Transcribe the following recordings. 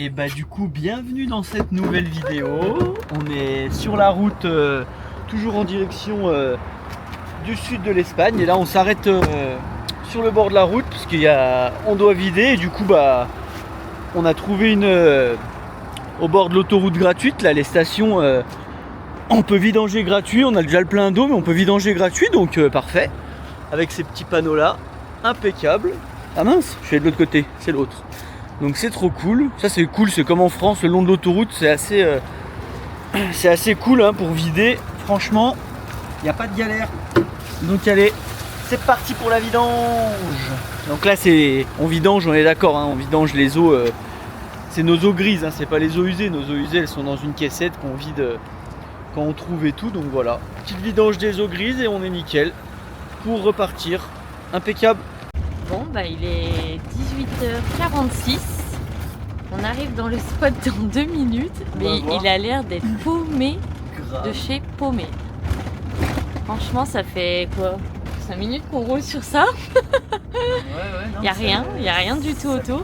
Et bah du coup, bienvenue dans cette nouvelle vidéo. On est sur la route, toujours en direction du sud de l'Espagne. Et là on s'arrête sur le bord de la route parce on doit vider. Et du coup bah on a trouvé au bord de l'autoroute gratuite, là les stations, on peut vidanger gratuit. On a déjà le plein d'eau mais on peut vidanger gratuit, donc parfait. Avec ces petits panneaux là, impeccable. Ah mince, je suis de l'autre côté, c'est l'autre. Donc c'est trop cool, ça c'est cool, c'est comme en France, le long de l'autoroute, c'est assez cool hein, pour vider. Franchement, il n'y a pas de galère. Donc allez, c'est parti pour la vidange. Donc là on vidange, on est d'accord, hein, on vidange les eaux, c'est nos eaux grises, hein, c'est pas les eaux usées. Nos eaux usées elles sont dans une caissette qu'on vide quand on trouve et tout. Donc voilà, petite vidange des eaux grises et on est nickel pour repartir, impeccable. Bon bah il est 18h46, on arrive dans le spot dans 2 minutes, mais il a l'air d'être paumé. Grave. De chez paumé. Franchement ça fait quoi, 5 minutes qu'on roule sur ça. Il n'y a rien du tout autour.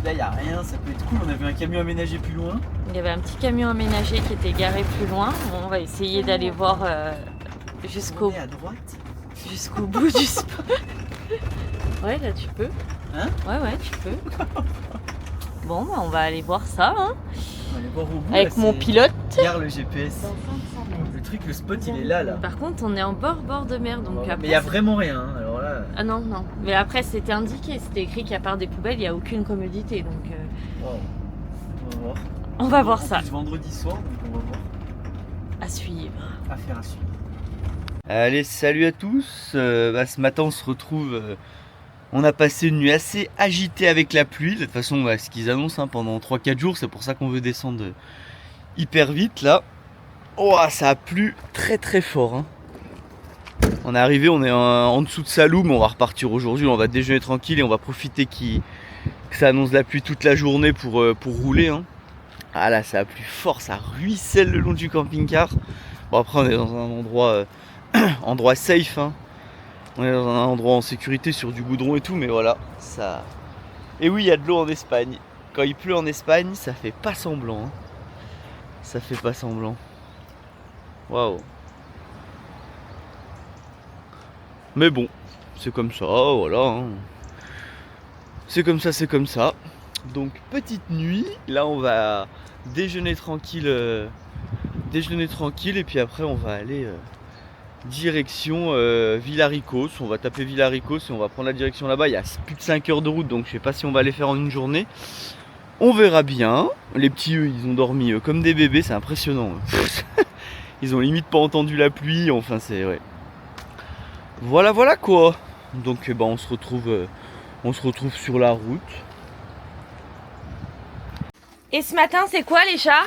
Là il n'y a rien, ça peut être cool. On avait un camion aménagé plus loin. Il y avait un petit camion aménagé qui était garé plus loin. Bon, on va essayer d'aller voir jusqu'au bout du spot. Ouais, là tu peux. Hein? Ouais, tu peux. Bon, bah, on va aller voir ça. Hein. On va aller voir au bout. Avec là, mon pilote. Regarde le GPS. Le spot il est là. Par contre, on est en bord de mer. Donc après, mais il n'y a vraiment rien. Hein. Alors là... Ah non. Mais après, c'était indiqué. C'était écrit qu'à part des poubelles, il n'y a aucune commodité. Donc wow. On va voir. On va voir ça. C'est vendredi soir, donc on va voir. À suivre. Affaire à suivre. Allez, salut à tous. Ce matin, on se retrouve. On a passé une nuit assez agitée avec la pluie. De toute façon, ce qu'ils annoncent hein, pendant 3-4 jours, c'est pour ça qu'on veut descendre hyper vite là. Oh, ça a plu très très fort. Hein. On est arrivé, on est en dessous de Salou, mais on va repartir aujourd'hui. On va déjeuner tranquille et on va profiter que ça annonce la pluie toute la journée pour rouler. Hein. Ah là, ça a plu fort, ça ruisselle le long du camping-car. Bon, après, on est dans un endroit safe. Hein. On est dans un endroit en sécurité sur du goudron et tout, mais voilà, ça... Et oui, il y a de l'eau en Espagne. Quand il pleut en Espagne, ça fait pas semblant. Hein. Ça fait pas semblant. Waouh. Mais bon, c'est comme ça, voilà. Hein. C'est comme ça. Donc, petite nuit. Là, on va déjeuner tranquille. Et puis après, on va aller... direction Villaricos. On va taper Villaricos et on va prendre la direction là-bas. Il y a plus de 5 heures de route, donc je sais pas si on va les faire en une journée. On verra bien. Les petits eux, ils ont dormi comme des bébés, c'est impressionnant. Ils ont limite pas entendu la pluie. Enfin c'est ouais. Voilà quoi. Donc on se retrouve sur la route. Et ce matin c'est quoi les chats?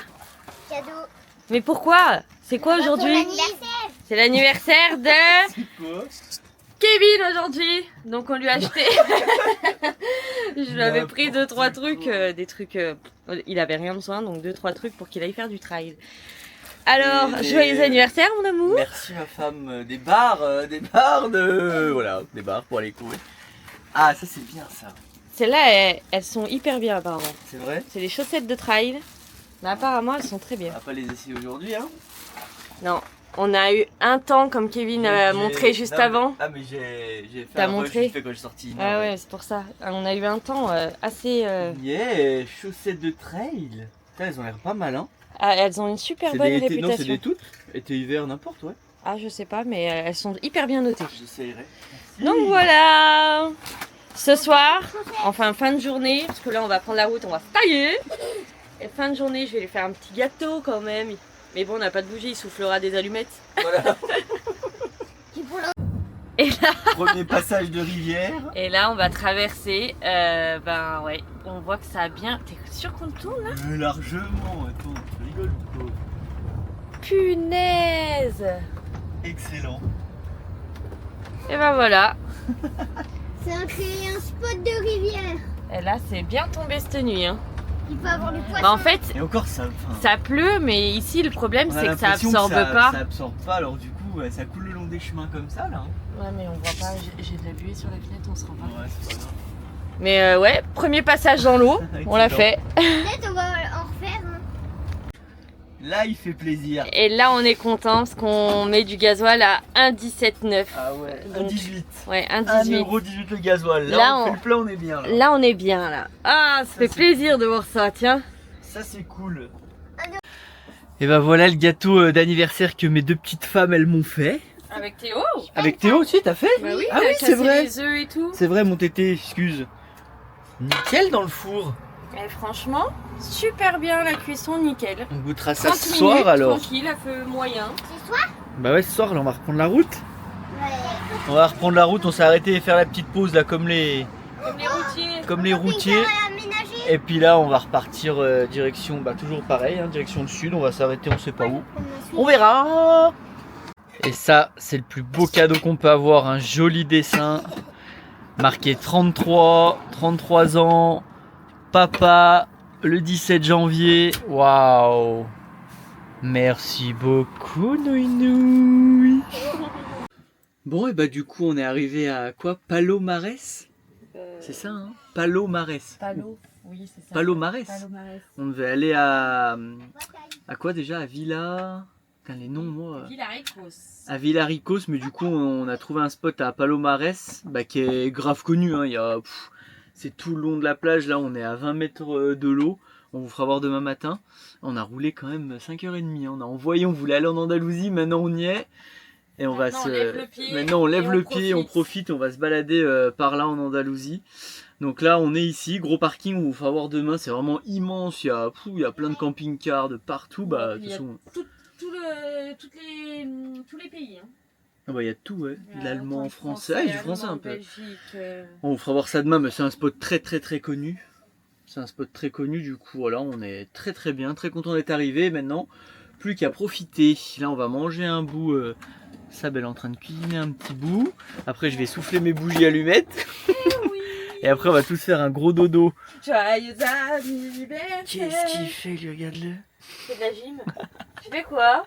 Cadeau. Mais pourquoi? C'est quoi aujourd'hui? C'est l'anniversaire de Kevin aujourd'hui. Donc on lui a acheté. Je lui avais pris 2-3 trucs, des trucs. Il avait rien besoin, donc 2-3 trucs pour qu'il aille faire du trail. Alors, joyeux anniversaire mon amour. Merci ma femme. Des barres pour aller courir. Ah ça c'est bien ça. Celles-là, elles sont hyper bien apparemment. C'est vrai? C'est des chaussettes de trail. Mais apparemment elles sont très bien. On va pas les essayer aujourd'hui hein? Non. On a eu un temps comme Kevin a montré juste avant. Ah mais j'ai fait T'as un montré quand je suis sorti. Ah ouais, c'est pour ça. On a eu un temps assez... Yeah, chaussettes de trail. Putain, elles ont l'air pas mal hein. Ah, elles ont une super bonne réputation. Non, c'est des toutes. Été, hiver, n'importe, ouais. Ah, je sais pas, mais elles sont hyper bien notées. J'essayerai. Donc voilà. Ce soir, enfin fin de journée, parce que là on va prendre la route, on va se tailler. Et fin de journée, je vais lui faire un petit gâteau quand même. Mais bon, on n'a pas de bougie, il soufflera des allumettes. Voilà. Et là... Premier passage de rivière. Et là, on va traverser. Ouais, on voit que ça a bien... T'es sûr qu'on tourne là? Largement, attends, tu rigoles ou quoi? Punaise! Excellent. Et ben voilà. C'est un spot de rivière. Et là, c'est bien tombé cette nuit. Hein. Il peut avoir du poisson. Bah en fait, et encore ça pleut, mais ici le problème c'est que ça absorbe pas. Ça absorbe pas, alors du coup ça coule le long des chemins comme ça là. Ouais, mais on voit pas, j'ai de la buée sur la fenêtre, on se rend pas. Ouais, c'est pas grave. Mais ouais, premier passage dans l'eau, on l'a fait. Peut-être on va Là, il fait plaisir. Et là, on est content parce qu'on met du gasoil à 1,17,9. Ah ouais, Donc, 1,18. Ouais, 1,18. 1,18€ le gasoil. Là, Là, on on- fait le plein, on est bien. Là. Là, on est bien là. Ah, ça fait c'est- plaisir de voir ça, tiens. Ça, c'est cool. Et ben voilà le gâteau d'anniversaire que mes deux petites femmes, elles m'ont fait. Avec Théo. Avec Théo aussi, t'as fait? Bah oui, Ah oui, c'est casser vrai. les œufs et tout. C'est vrai, mon tété, excuse. Nickel dans le four. Et franchement, super bien la cuisson, nickel. On goûtera ça 30 ce soir minutes, alors. tranquille, à feu moyen. Bah ouais, ce soir, là, on va reprendre la route. Ouais. On va reprendre la route, on s'est arrêté et faire la petite pause là comme les Comme les routiers. Et puis là, on va repartir direction, bah toujours pareil, hein, direction le sud. On va s'arrêter, on sait pas où. On verra. Et ça, c'est le plus beau cadeau qu'on peut avoir, un joli dessin marqué 33 ans, papa, le 17 janvier. Waouh! Merci beaucoup, Nouinouille. Bon, et bah du coup, on est arrivé à quoi? Palomares? C'est ça, hein? Palomares. Palo, oui, c'est ça. Palomares. Palomares. On devait aller à quoi déjà? À Villa. Putain, les noms, moi. Villaricos. À Villaricos, mais du coup, on a trouvé un spot à Palomares, bah, qui est grave connu. Hein. C'est tout le long de la plage. Là, on est à 20 mètres de l'eau. On vous fera voir demain matin. On a roulé quand même 5h30. On a envoyé, on voulait aller en Andalousie. Maintenant, on y est. Et on va Maintenant, on lève le pied Maintenant, on lève et on le pied, on profite. profite. On va se balader par là en Andalousie. Donc là, on est ici, gros parking. On vous fera voir demain. C'est vraiment immense. Il y a plein de camping-cars de partout. Bah, de Il y toute a façon. tous les pays. Hein. Ah bah il y a tout, ouais. Il y a L'allemand, autant de français, ah, du français allemand, un peu. Belgique, On vous fera voir ça demain, mais c'est un spot très connu. C'est un spot très connu, du coup voilà, on est très bien, très content d'être arrivé. Maintenant, plus qu'à profiter. Là, on va manger un bout. Sab, elle est en train de cuisiner un petit bout. Après, je vais souffler mes bougies allumettes. Et après, on va tous faire un gros dodo. Joyeux anniversaire. Qu'est-ce qu'il fait, lui, regarde-le. C'est de la gym. Tu fais quoi?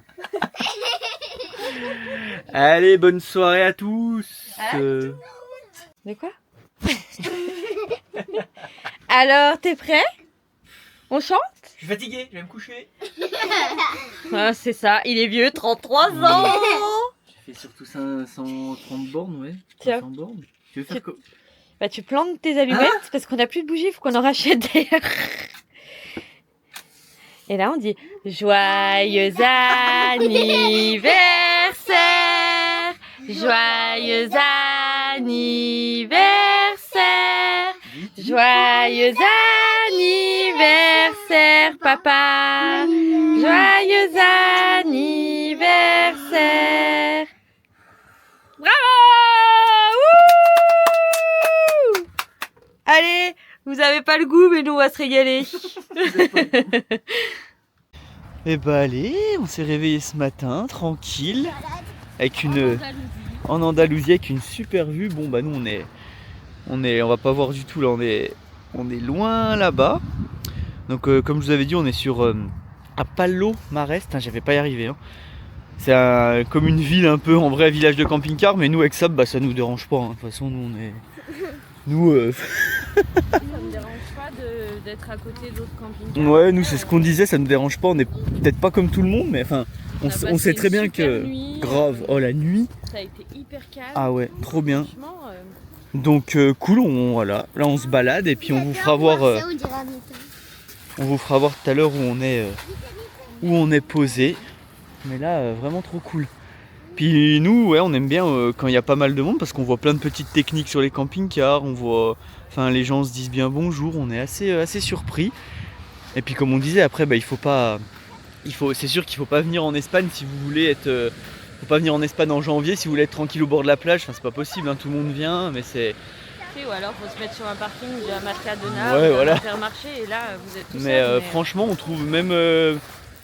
Allez, bonne soirée à tous. De quoi? Alors, t'es prêt? On chante? Je suis fatigué, je vais me coucher. Ah, c'est ça, il est vieux, 33 ans. J'ai fait surtout 530 bornes, ouais. Tiens. 500 bornes. Tu veux faire quoi? Bah, tu plantes tes allumettes parce qu'on n'a plus de bougies, faut qu'on en rachète d'ailleurs. Et là, on dit joyeux anniversaire, joyeux anniversaire, joyeux anniversaire, papa, joyeux anniversaire. Bravo! Wouh! Allez, vous avez pas le goût, mais nous on va se régaler. Eh bah allez, on s'est réveillé ce matin, tranquille, avec en Andalousie, avec une super vue. Bon bah nous on va pas voir du tout là, on est loin là-bas. Donc comme je vous avais dit, on est sur à Palomares. Putain, j'avais pas y arriver. Hein. C'est comme une ville un peu, en vrai village de camping-car, mais nous avec ça, bah ça nous dérange pas. Hein. De toute façon, nous Ça me dérange pas d'être à côté d'autres camping-cars. ouais, nous c'est ce qu'on disait, ça nous dérange pas. On est peut-être pas comme tout le monde, mais enfin, on sait très bien que grave. Oh la nuit. Ça a été hyper calme. Ah ouais, trop bien. Franchement, Donc cool, voilà. Là on se balade et puis on vous fera voir. On vous fera voir tout à l'heure où on est posé. Mais là, vraiment trop cool. Puis nous, ouais, on aime bien quand il y a pas mal de monde parce qu'on voit plein de petites techniques sur les camping-cars. On voit, enfin, les gens se disent bien bonjour. On est assez surpris. Et puis comme on disait, après, bah, c'est sûr qu'il faut pas venir en Espagne si vous voulez être. Faut pas venir en Espagne en janvier si vous voulez être tranquille au bord de la plage. Enfin, c'est pas possible. Hein, tout le monde vient, mais c'est. ou alors faut se mettre sur un parking de Mercadona, Ouais, ou voilà. un supermarché, et là vous êtes tout Mais seul. franchement, on trouve même.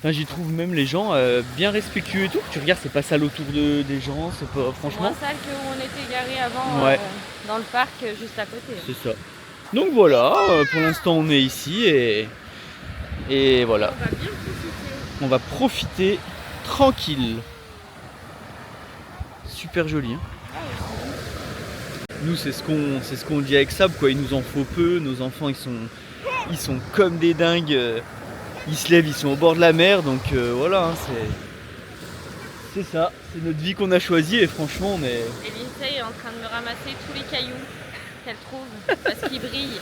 Enfin, j'y trouve même les gens bien respectueux et tout. Tu regardes, c'est pas sale autour des gens, c'est pas. C'est Franchement, moins sale que où on était garé avant, Ouais. dans le parc juste à côté. c'est ça. Donc voilà, pour l'instant on est ici et voilà. On va bien profiter. On va profiter tranquille. Super joli. Hein. Nous, c'est ce qu'on dit avec Sab, quoi. Il nous en faut peu. Nos enfants, ils sont comme des dingues Ils se lèvent, ils sont au bord de la mer, donc voilà, hein, c'est ça, c'est notre vie qu'on a choisie et franchement on est... Et Lindsay est en train de me ramasser tous les cailloux qu'elle trouve parce qu'ils brillent.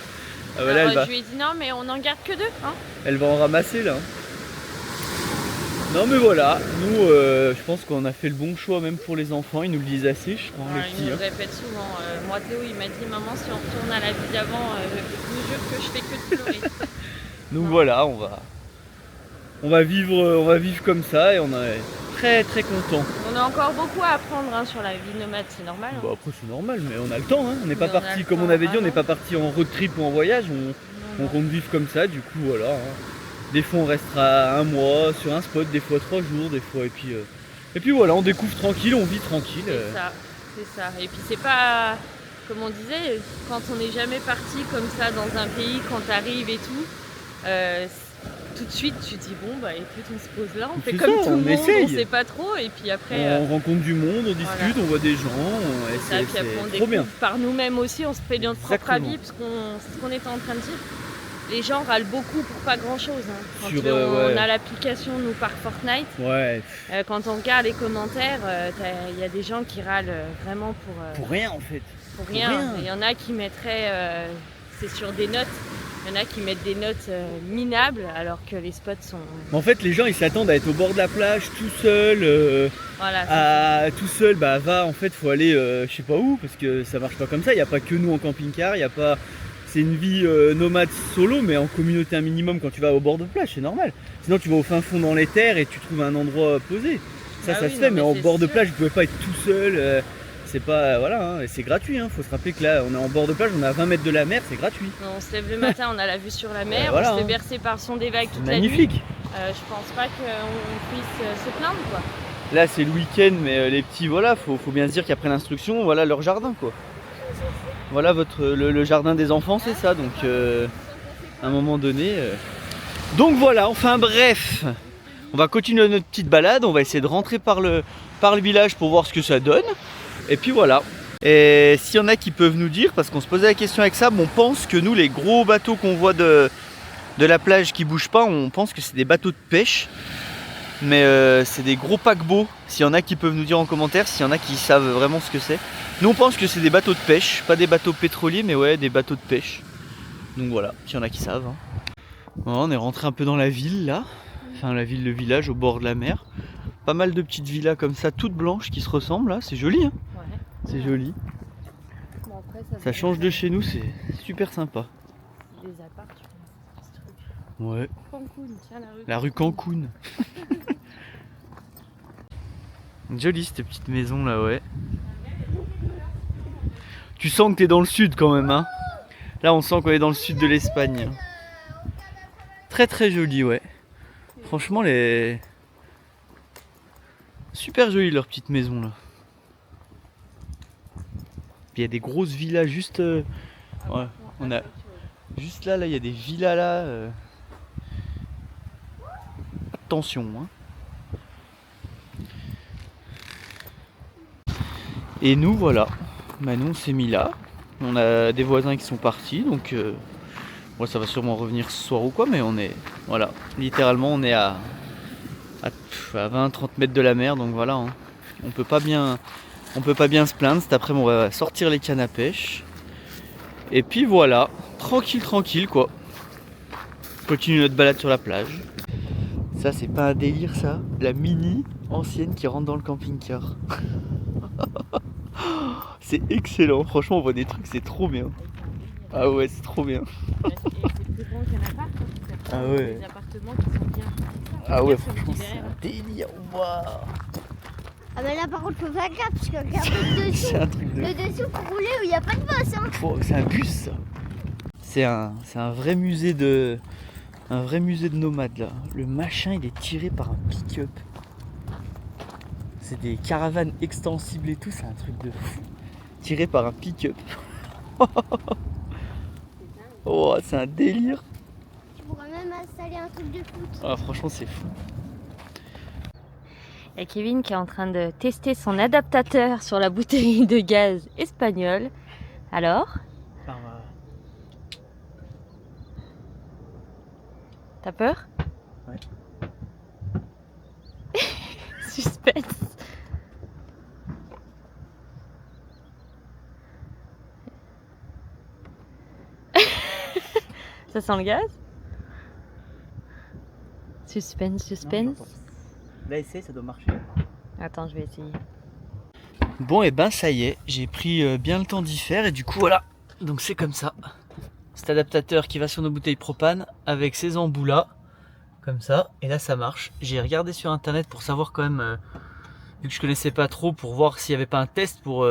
Ah bah là, Alors, je lui ai dit non mais on n'en garde que 2 hein. Elle va en ramasser là. Non mais voilà, nous je pense qu'on a fait le bon choix même pour les enfants, ils nous le disent assez je crois. Ouais, les il petits, nous hein. le répète souvent. Moi Théo il m'a dit maman si on retourne à la vie d'avant, je vous jure que je fais que de pleurer. Donc Non. voilà, on va vivre comme ça et on est très très content. On a encore beaucoup à apprendre hein, sur la vie nomade, c'est normal. Hein. Bon après c'est normal mais on a le temps, hein. On n'est pas Mais on a parti le comme on temps, avait dit, on n'est vraiment. pas parti en road trip ou en voyage, on compte vivre comme ça, du coup voilà. Hein. Des fois on restera un mois sur un spot, des fois 3 jours, des fois et puis voilà, on découvre tranquille, on vit tranquille. C'est ça. Et puis c'est pas, comme on disait, quand on n'est jamais parti comme ça dans un pays, quand t'arrives et tout de suite tu te dis bon bah écoute on se pose là, on fait C'est comme ça, tout le on monde, essaye. on sait pas trop et puis après On rencontre du monde, on discute, voilà. on voit des gens, et c'est ça, puis après on trop découvre bien. par nous-mêmes aussi, on se fait notre propre Exactement. avis parce c'est ce qu'on était en train de dire. Les gens râlent beaucoup pour pas grand chose. Hein. Quand Sur, on ouais. a l'application nous par Fortnite, Ouais, quand on regarde les commentaires, il y a des gens qui râlent vraiment pour rien en fait. pour rien. Il y en a qui mettraient, c'est sur des notes, il y en a qui mettent des notes minables alors que les spots sont... En fait les gens ils s'attendent à être au bord de la plage tout seul, Voilà, tout seul, bah va en fait faut aller je sais pas où parce que ça marche pas comme ça, il n'y a pas que nous en camping-car, il y a pas... C'est une vie nomade solo mais en communauté un minimum quand tu vas au bord de plage, c'est normal. Sinon tu vas au fin fond dans les terres et tu trouves un endroit posé. Ça Ah oui, se non, fait mais mais au c'est bord de sûr. plage vous pouvez pas être tout seul, c'est pas... Voilà, hein, et c'est gratuit, hein. Faut se rappeler que là on est en bord de plage, on est à 20 mètres de la mer, c'est gratuit. On se lève le matin, on a la vue sur la mer, Voilà, on se fait hein. bercer par le son des vagues toute Magnifique. la nuit. Je pense pas qu'on puisse se plaindre quoi. Là c'est le week-end mais les petits voilà, faut bien se dire qu'après l'instruction, voilà leur jardin quoi. Voilà le jardin des enfants c'est ça, donc à un moment donné... Donc voilà, enfin bref, on va continuer notre petite balade, on va essayer de rentrer par le village pour voir ce que ça donne. Et puis voilà. Et s'il y en a qui peuvent nous dire, parce qu'on se posait la question avec ça, on pense que nous les gros bateaux qu'on voit de la plage qui bougent pas, on pense que c'est des bateaux de pêche. Mais c'est des gros paquebots. S'il y en a qui peuvent nous dire en commentaire, s'il y en a qui savent vraiment ce que c'est. Nous on pense que c'est des bateaux de pêche, pas des bateaux pétroliers mais ouais des bateaux de pêche. Donc voilà, s'il y en a qui savent. Hein. Voilà, on est rentré un peu dans la ville là. Enfin la ville, le village au bord de la mer. Pas mal de petites villas comme ça, toutes blanches qui se ressemblent là, c'est joli hein. Ouais. C'est joli. Bon, après, Ça change de chez nous, c'est super sympa. Des apparts, tu vois, ce truc. Ouais. Cancun, tiens la rue. La rue Cancun. Jolie cette petite maison là, ouais. Tu sens que t'es dans le sud quand même, hein. Là on sent qu'on est dans le sud de l'Espagne. Très très joli, ouais. Franchement les... Super jolies leurs petites maisons là. Puis il y a des grosses villas juste... Ouais, on a... Juste là, il y a des villas là. Attention, hein. Et nous voilà, bah, nous on s'est mis là, on a des voisins qui sont partis donc bon, ça va sûrement revenir ce soir ou quoi mais on est, voilà, littéralement on est à 20-30 mètres de la mer donc voilà, hein. On peut pas bien se plaindre, cet après-midi on va sortir les cannes à pêche et puis voilà, tranquille quoi, continue notre balade sur la plage. Ça c'est pas un délire ça, la mini ancienne qui rentre dans le camping-car. C'est excellent, franchement on voit des trucs, c'est trop bien. Ah ouais, c'est trop bien. C'est plus grand qu'un appart. Hein, Ah ouais. des appartements qui sont bien. Ah ouais, Regarde celui franchement qui est c'est derrière. un délire. Waouh. Ah bah là par contre faut faire gaffe parce que regarde le dessous. C'est un truc de... Le dessous pour rouler où il n'y a pas de bosse hein. Oh, c'est un bus ça. C'est un vrai musée de... Un vrai musée de nomades là. Le machin il est tiré par un pick-up. C'est des caravanes extensibles et tout, c'est un truc de fou. Tiré par un pick-up. Oh, c'est un délire. Tu pourrais même installer un truc de foot. Ah, franchement c'est fou. Il y a Kevin qui est en train de tester son adaptateur sur la bouteille de gaz espagnole. Alors, t'as peur? Ouais. Suspense. Ça sent le gaz? Suspense, suspense. Là, essaye, ça doit marcher. Attends, je vais essayer. Bon, et ben ça y est, j'ai pris bien le temps d'y faire et du coup voilà. Donc c'est comme ça. Cet adaptateur qui va sur nos bouteilles propane avec ces embouts là, comme ça, et là ça marche. J'ai regardé sur internet pour savoir quand même, vu que je connaissais pas trop, pour voir s'il n'y avait pas un test pour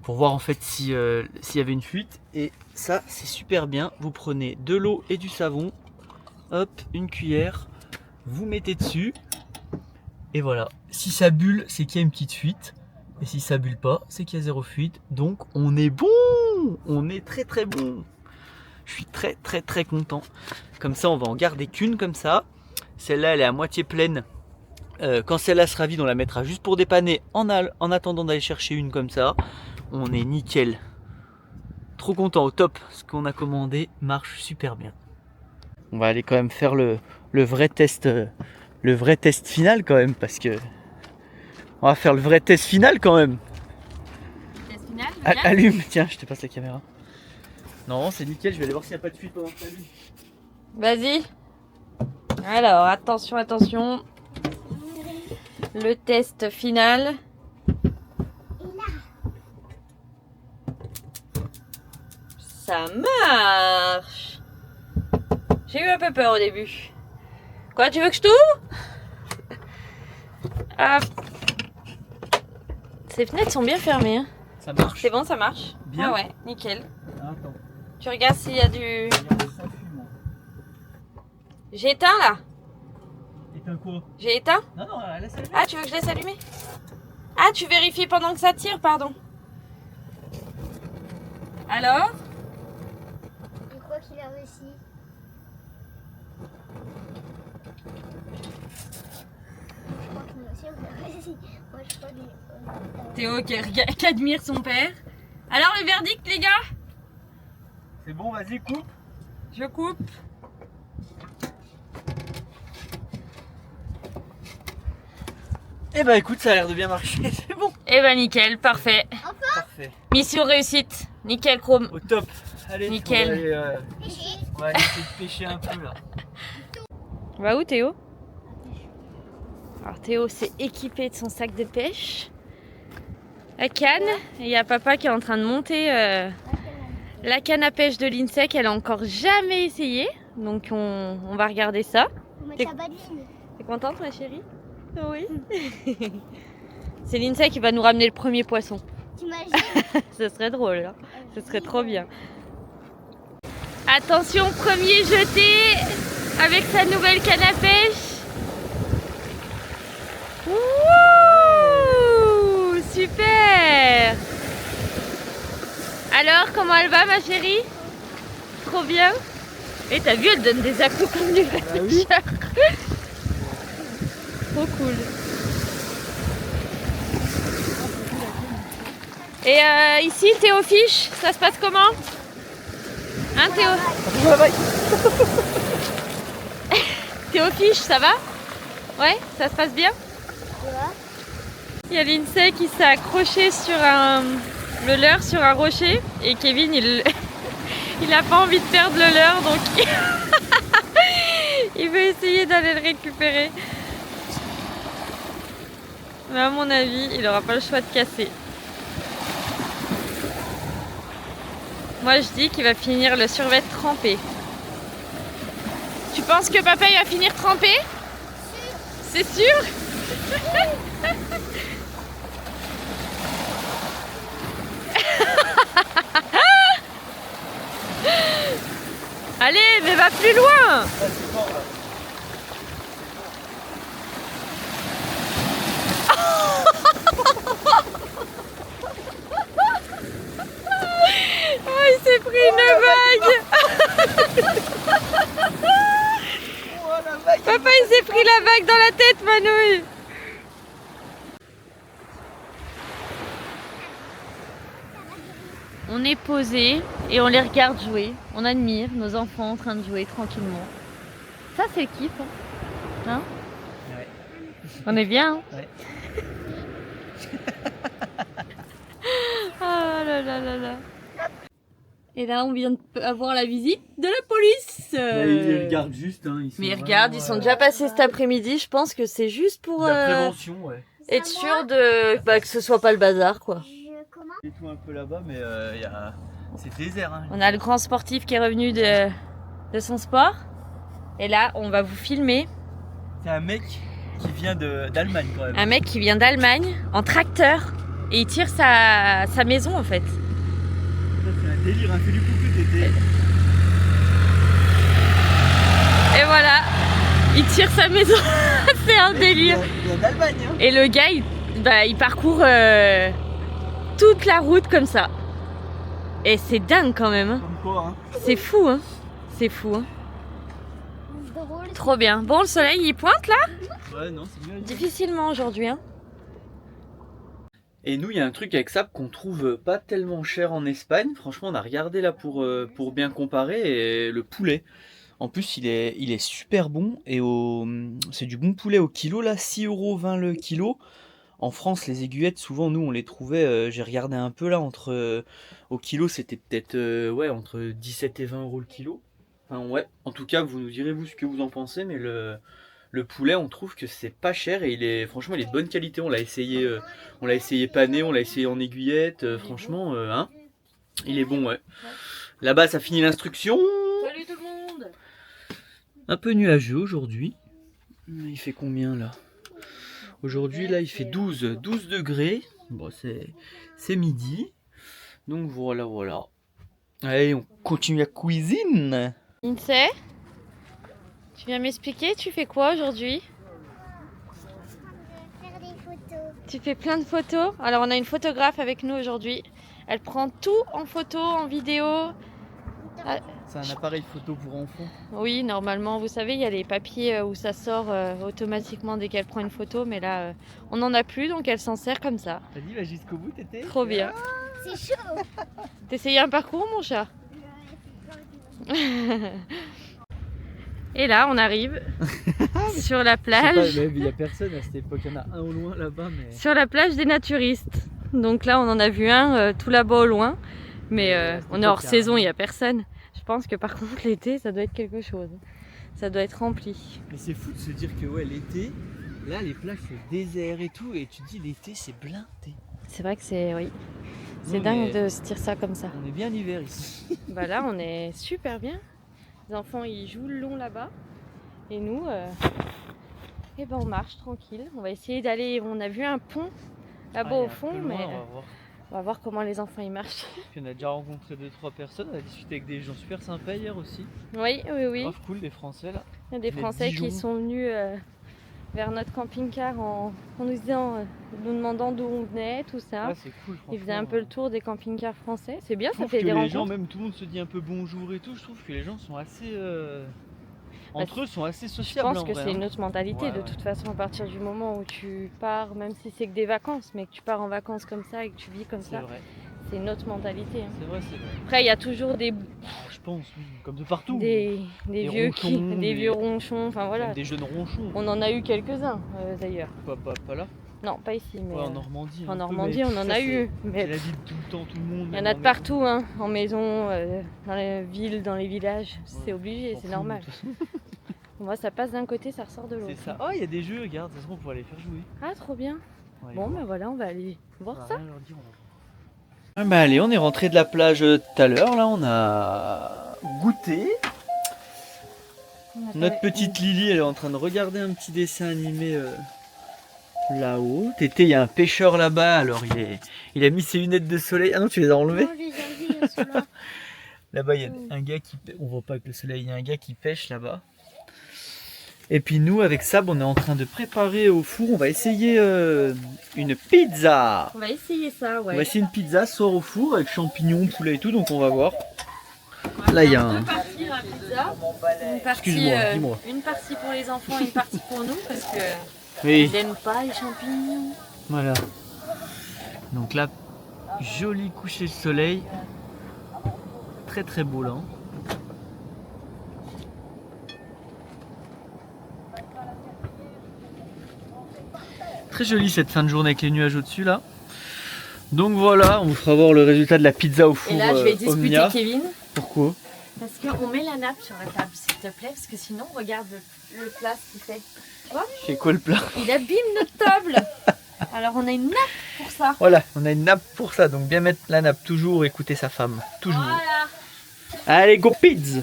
voir en fait s'il y avait une fuite. Et ça c'est super bien. Vous prenez de l'eau et du savon, hop, une cuillère, vous mettez dessus. Et voilà, si ça bulle, c'est qu'il y a une petite fuite. Et si ça bulle pas, c'est qu'il y a zéro fuite. Donc on est bon, on est très très bon. Je suis très très très content. Comme ça, on va en garder qu'une comme ça. Celle-là, elle est à moitié pleine. Quand celle-là sera vide, on la mettra juste pour dépanner en attendant d'aller chercher une comme ça. On est nickel. Trop content, au top. Ce qu'on a commandé marche super bien. On va aller quand même faire le vrai test. Le vrai test final quand même, parce que on va faire le vrai test final quand même. Test final, Allume, tiens, je te passe la caméra. Non, c'est nickel, je vais aller voir s'il n'y a pas de fuite pendant que tu allumes. Vas-y. Alors, attention, attention. Le test final. Ça marche. J'ai eu un peu peur au début. Quoi, tu veux que je t'ouvre? Hop. Ces fenêtres sont bien fermées. Hein. Ça marche. C'est bon, ça marche? Bien. Ah ouais, nickel. Attends, Tu regardes s'il y a du... regarde, ça fume. J'ai éteint là? Éteins quoi? J'ai éteint? Non, non, laisse allumer. Ah, tu veux que je laisse allumer? Ah, tu vérifies pendant que ça tire, pardon. Alors? Je crois qu'il a réussi. Je crois qu'il a réussi. Moi, je crois qu'il Théo qui admire son père. Alors, le verdict, les gars? C'est bon, vas-y, coupe. Je coupe. Eh bah écoute, ça a l'air de bien marcher, c'est bon. Eh ben, nickel, parfait. Parfait. Mission réussite. Nickel, Chrome. Au top. Allez, Nickel. On va aller essayer de pêcher un peu là. On va où, Théo? Alors, Théo s'est équipé de son sac de pêche. La canne. Et il y a papa qui est en train de monter la canne à pêche de l'INSEC. Elle a encore jamais essayé. Donc, on va regarder ça. faut mettre la badeline. T'es contente, ma chérie? Oui. C'est l'INSEC qui va nous ramener le premier poisson. T'imagines? Ce serait drôle, hein. Ce serait trop bien. Attention, premier jeté avec sa nouvelle canne à pêche. Wouh, super. Alors, comment elle va, ma chérie? Trop bien. Et t'as vu, elle donne des à-coups comme du vrai pêcheur. Trop cool. Et ici, Théofiche, ça se passe comment? Hein, Théo? Théofiche, ça va? Ouais, ça se passe bien? Il y a l'INSEC qui s'est accroché sur le leurre sur un rocher et Kevin, il a pas envie de perdre le leurre, donc il veut essayer d'aller le récupérer. Mais à mon avis, il n'aura pas le choix de casser. Moi, je dis qu'il va finir le survêt trempé. Tu penses que papa il va finir trempé? C'est sûr? Allez, mais va plus loin! Oh, il s'est pris une vague! Papa, il s'est pris la vague dans la tête, Manouille! On est posé et on les regarde jouer. On admire nos enfants en train de jouer tranquillement. Ça c'est le kiff. Hein, Ouais. on est bien. Hein Ouais. Ah là là là là. Et là, on vient d'avoir la visite de la police. Ils regardent juste. Hein, Mais ils regardent, ils sont déjà passés cet après-midi. Je pense que c'est juste pour la prévention, ouais. être sûr de que ce soit pas le bazar, quoi. Je commence. Et tout un peu là-bas, mais c'est désert. Hein. On a le grand sportif qui est revenu de son sport. Et là, on va vous filmer. C'est un mec qui vient d'Allemagne quand même. Un mec qui vient d'Allemagne en tracteur. Et il tire sa maison, en fait. Ça, c'est un délire, hein. Fais du coucou, Tété. Et voilà, il tire sa maison. C'est un délire. Il vient d'Allemagne. Hein. Et le gars, il parcourt toute la route comme ça. Et c'est dingue quand même. Hein. Comme quoi, hein. C'est fou, hein. C'est fou, hein. Drôle. Trop bien. Bon, le soleil, il pointe là. Ouais, non, c'est mieux. Difficilement aujourd'hui, hein. Et nous, il y a un truc avec ça qu'on trouve pas tellement cher en Espagne. Franchement, on a regardé là pour bien comparer. Et le poulet, en plus, il est super bon. Et c'est du bon poulet au kilo, là, 6,20 € le kilo. En France, les aiguillettes, souvent, nous, on les trouvait, j'ai regardé un peu là, au kilo, c'était peut-être entre 17 et 20 € le kilo. Enfin, ouais, en tout cas, vous nous direz, vous, ce que vous en pensez, mais le poulet, on trouve que c'est pas cher et franchement, il est de bonne qualité. On l'a essayé pané, on l'a essayé en aiguillette. Franchement, hein, il est bon, ouais. Là-bas, ça finit l'instruction. Salut tout le monde. Un peu nuageux aujourd'hui. Il fait combien là? Aujourd'hui, là, il fait 12 degrés. Bon, c'est midi. Donc voilà. Allez, on continue la cuisine. Lindsay, tu viens m'expliquer, tu fais quoi aujourd'hui? Faire des photos. Tu fais plein de photos. Alors on a une photographe avec nous aujourd'hui. Elle prend tout en photo, en vidéo. C'est un appareil photo pour enfants. Oui, normalement, vous savez, il y a les papiers où ça sort automatiquement dès qu'elle prend une photo. Mais là, on n'en a plus, donc elle s'en sert comme ça. T'as dit, va jusqu'au bout, Tété? Trop bien. C'est chaud. T'essayais un parcours, mon chat? Et là, on arrive sur la plage. Il n'y a personne à cette époque. Il y en a un au loin là-bas. Mais... Sur la plage des naturistes. Donc là, on en a vu un tout là-bas au loin. Mais on est hors saison, il n'y a personne. Je pense que par contre, l'été, ça doit être quelque chose. Ça doit être rempli. Mais c'est fou de se dire que ouais, l'été, là, les plages, c'est désert et tout. Et tu te dis, l'été, c'est blindé. C'est vrai que c'est... Oui. C'est Non, dingue mais de se dire ça comme ça. On est bien l'hiver ici. Bah là, on est super bien. Les enfants, ils jouent le long là-bas. Et nous, eh ben, on marche tranquille. On va essayer d'aller... On a vu un pont là-bas au fond, mais on va voir comment les enfants ils marchent. Puis on a déjà rencontré 2-3 personnes. On a discuté avec des gens super sympas hier aussi. Oui. Grave cool, des Français là. Il y a des Français qui sont venus vers notre camping-car en nous demandant d'où on venait, tout ça. Ouais, c'est cool, Ils faisaient un peu le tour des camping-cars français. C'est bien, Je ça trouve fait que des les rencontres. gens, même tout le monde se dit un peu bonjour et tout. Je trouve que les gens sont assez... Entre eux, sont assez Je sociables. pense que c'est une autre mentalité Ouais, de ouais. toute façon à partir du moment où tu pars, même si c'est que des vacances, mais que tu pars en vacances comme ça et que tu vis comme C'est ça, vrai, c'est une autre mentalité. Hein. c'est vrai. Après, il y a toujours des Je pense, oui, comme de partout. vieux ronchons, des vieux ronchons, enfin voilà. Même des jeunes ronchons. On en a eu quelques-uns d'ailleurs. Pas là. Non, pas ici, mais Ouais, en Normandie. en un peu, Normandie, mais on en ça, a c'est- eu. C'est Mais la vie de tout le temps, tout le monde. il y en a de partout, hein, en maison, dans les villes, dans les villages. C'est obligé, c'est normal. Moi, ça passe d'un côté, ça ressort de l'autre. C'est ça. Oh, il y a des jeux, regarde, ça se trouve, on pourrait les faire jouer. Ah, trop bien. On va aller Bon, voir. ben voilà, on va aller voir On va ça. rien leur dire, on va voir. Ah bah allez, on est rentré de la plage tout à l'heure, là on a goûté. Notre petite Lily, elle est en train de regarder un petit dessin animé là-haut. Tété, il y a un pêcheur là-bas, alors il a mis ses lunettes de soleil. Ah non, tu les as enlevées? Non, les envies, ceux-là. Là-bas, il y a un gars qui on voit pas avec le soleil, il y a un gars qui pêche là-bas. Et puis nous, avec Sab, on est en train de préparer au four. On va essayer une pizza. On va essayer ça, On va ouais. essayer une pizza ce soir au four avec champignons, poulet et tout. Donc on va voir. Là, il y a un... Deux parties à pizza. Une partie, Excuse-moi, dis-moi. une partie pour les enfants et une partie pour nous parce que Oui, ils n'aiment pas les champignons. voilà. Donc là, joli coucher de soleil. Très très beau là. très joli cette fin de journée avec les nuages au-dessus là. Donc voilà, on vous fera voir le résultat de la pizza au four. Et là, je vais disputer Omnia. Kevin. Pourquoi? Parce qu'on met la nappe sur la table, s'il te plaît. Parce que sinon, regarde le plat ce qu'il fait. Tu vois? C'est quoi le plat? Il abîme notre table. Alors, on a une nappe pour ça. Voilà, on a une nappe pour ça. Donc bien mettre la nappe, toujours écouter sa femme. Toujours. Voilà. Allez, go pizza!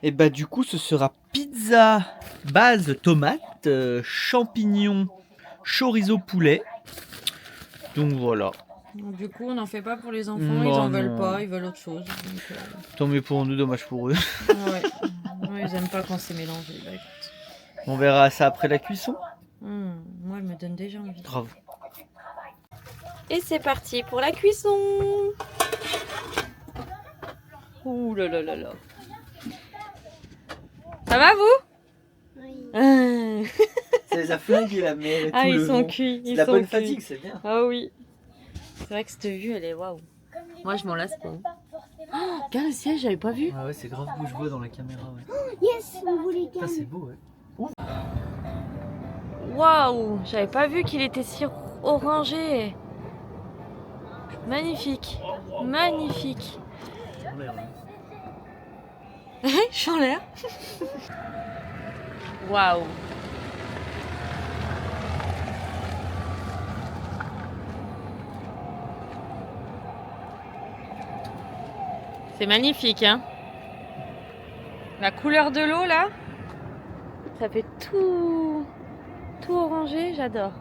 Et bah du coup, ce sera pizza base tomate, champignons, chorizo poulet. Donc voilà. Donc, du coup, on n'en fait pas pour les enfants. Non, Ils en non. veulent pas. Ils veulent autre chose. Donc, Tant mieux pour nous, dommage pour eux. ouais. Ouais, ils aiment pas quand c'est mélangé. Bah, écoute. On verra ça après la cuisson. Moi, elle me donne déjà envie. Grave. Et c'est parti pour la cuisson. Ouh là là là là. Ça va vous? Oui. Ça les a flingués la mer et tout. Ah, ils le sont vent. cuits. C'est Ils de la sont bonne cuits. fatigue, c'est bien. Ah oui. C'est vrai que cette vue, elle est waouh. Moi, je m'en lasse pas. Oh, regarde le ciel, j'avais pas vu. Ah ouais, c'est grave beau, je vois dans la caméra. Ouais. Yes, on voulait Ça, gagner. c'est beau, ouais. Waouh, j'avais pas vu qu'il était si orangé. Magnifique. Magnifique. Je suis en l'air. Waouh. C'est magnifique, hein. La couleur de l'eau, là, ça fait tout orangé, j'adore.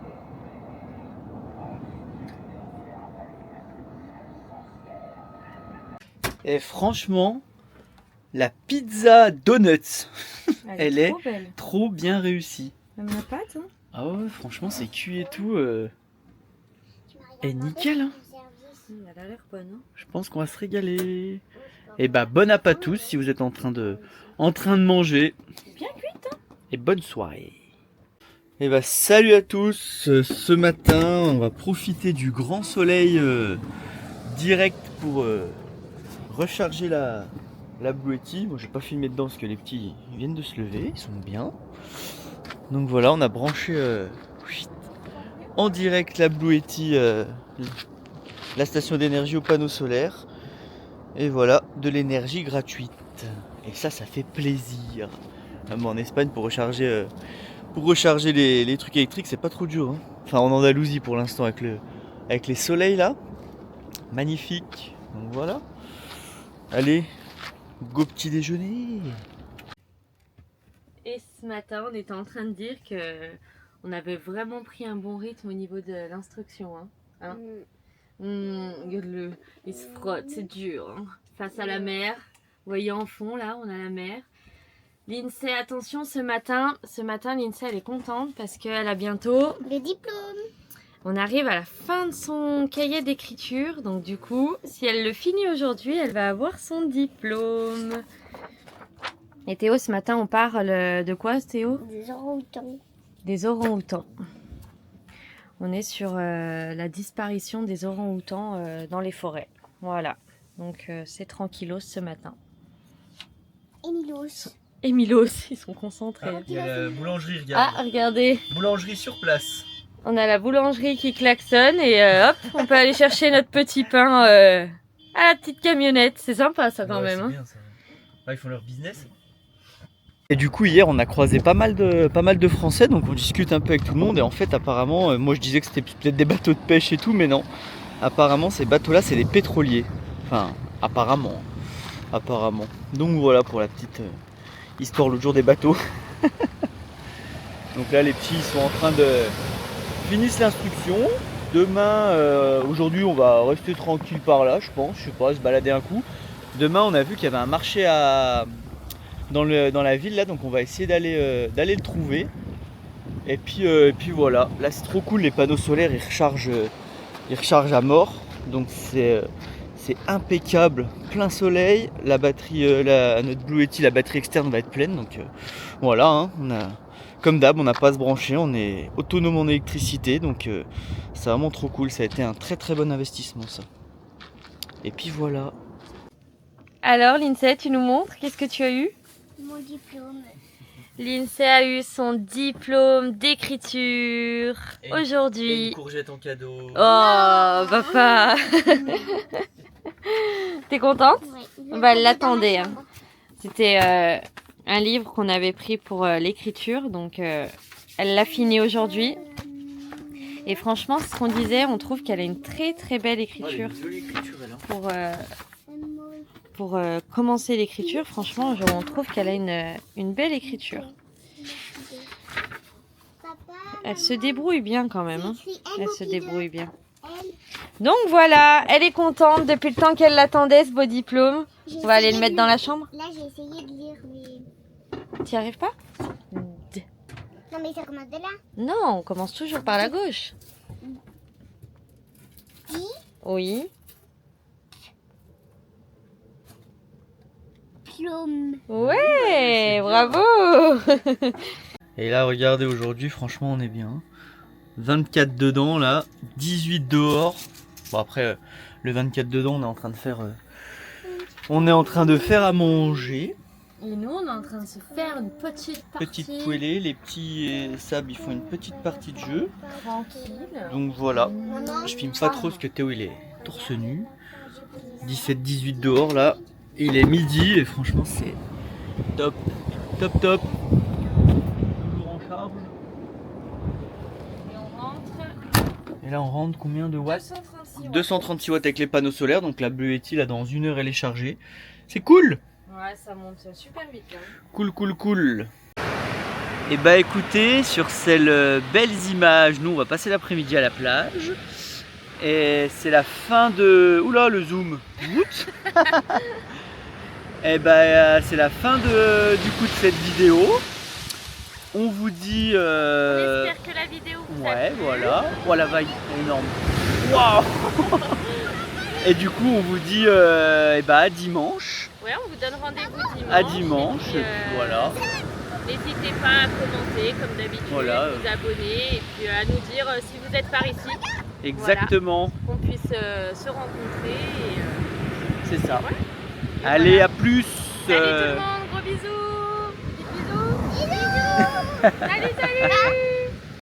Et franchement, la pizza donuts, Elle est trop belle. trop bien réussie. Même la pâte, hein. Ah ouais, franchement, c'est cuit et tout. Et nickel, hein. Elle a l'air bonne, hein. Je pense qu'on va se régaler. Et bah, bon appétit à tous si vous êtes en train de manger. Bien cuite, hein. Et bonne soirée. Et bah, salut à tous. Ce matin, on va profiter du grand soleil direct pour recharger la Bluetti. Moi, j'ai pas filmé dedans parce que les petits ils viennent de se lever, ils sont bien. Donc voilà, on a branché en direct la Bluetti, la station d'énergie au panneau solaire. Et voilà, de l'énergie gratuite. Et ça fait plaisir. Même en Espagne, pour recharger les trucs électriques, c'est pas trop dur, hein. Enfin, en Andalousie pour l'instant, avec les soleils là. Magnifique. Donc voilà. Allez, go petit déjeuner. Et ce matin, on était en train de dire que on avait vraiment pris un bon rythme au niveau de l'instruction, hein. Regarde-le, il se frotte, c'est dur, hein. Face à la mer, vous voyez en fond là, on a la mer. Lindsay, attention, ce matin, Lindsay, elle est contente parce qu'elle a bientôt... Le diplôme. On arrive à la fin de son cahier d'écriture, donc du coup, si elle le finit aujourd'hui, elle va avoir son diplôme. Et Théo, ce matin, on parle de quoi, Théo? Des orang-outans. Des orang-outans. On est sur la disparition des orang-outans dans les forêts. Voilà, donc c'est tranquillos ce matin. Et Milos. Et Milos, ils sont concentrés. Il y a la boulangerie, Ah, regarde. regardez, Boulangerie sur place. on a la boulangerie qui klaxonne et hop, on peut aller chercher notre petit pain à la petite camionnette. C'est sympa ça quand même, hein. Bien, ça. Là, ils font leur business. Et du coup, hier, on a croisé pas mal de Français, donc on discute un peu avec tout le monde. Et en fait, apparemment, moi je disais que c'était peut-être des bateaux de pêche et tout, mais non. Apparemment, ces bateaux-là, c'est des pétroliers. Enfin, apparemment. Donc voilà pour la petite histoire l'autre jour des bateaux. Donc là, les petits, ils sont en train de finir l'instruction. Demain, aujourd'hui, on va rester tranquille par là, je pense. Je sais pas, se balader un coup. Demain, on a vu qu'il y avait un marché dans la ville là, donc on va essayer d'aller le trouver. Et puis voilà, là c'est trop cool, les panneaux solaires ils rechargent à mort, donc c'est impeccable, plein soleil. La batterie, notre Bluetti, la batterie externe va être pleine, donc voilà, hein, comme d'hab, on n'a pas à se brancher, on est autonome en électricité, donc c'est vraiment trop cool. Ça a été un très très bon investissement ça. Et puis voilà. Alors Lindsay, tu nous montres, qu'est-ce que tu as eu? Mon diplôme. Lindsay a eu son diplôme d'écriture Et aujourd'hui. une courgette en cadeau. Oh, papa. T'es contente? Bah, elle l'attendait. Hein. C'était un livre qu'on avait pris pour l'écriture, donc elle l'a fini aujourd'hui. Et franchement, ce qu'on disait, on trouve qu'elle a une très très belle écriture. Pour commencer l'écriture, franchement, on trouve qu'elle a une belle écriture. Elle se débrouille bien quand même. Hein. Elle se débrouille bien. Donc voilà, elle est contente depuis le temps qu'elle l'attendait, ce beau diplôme. On va aller le mettre dans la chambre. Là, j'ai essayé de lire, mais... Tu n'y arrives pas? Non, mais ça commence de là. Non, on commence toujours par la gauche. Oui. Diplôme. Ouais, bravo. Et là, regardez, aujourd'hui, franchement, on est bien. 24 dedans, là. 18 dehors. Bon, après, le 24 dedans, on est en train de faire... on est en train de faire à manger. Et nous, on est en train de se faire une petite partie. Petite poêlée. Les petits Sab, ils font une petite partie de jeu. Tranquille. Donc voilà. Je filme pas trop parce que Théo, il est torse nu. 17-18 dehors, là. Il est midi et franchement, c'est top. Top, top. Toujours en charge. Et on rentre. Et là, on rentre combien de watts? 236 watts. 236 watts avec les panneaux solaires. Donc la Bleuetti, là, dans 1 heure, elle est chargée. C'est cool. Ouais, ça monte super vite. Hein. Cool, cool, cool. Et bah écoutez, sur ces belles images, nous, on va passer l'après-midi à la plage. Et c'est la fin de... Oula, le zoom. Et bah c'est la fin du coup de cette vidéo. On vous dit... On espère que la vidéo vous a ouais, plu. voilà. Oh la vague énorme. Waouh. Et du coup, on vous dit et bah à dimanche. Ouais, on vous donne rendez-vous dimanche. À dimanche, Et puis, voilà. N'hésitez pas à commenter comme d'habitude, Voilà. vous abonner et puis à nous dire si vous êtes par ici. Exactement. Qu'on puisse se rencontrer. Et, C'est ça. ouais. Et Allez, voilà. à plus. Salut tout le monde, gros bisous. Bisous. Bisous. Salut, salut.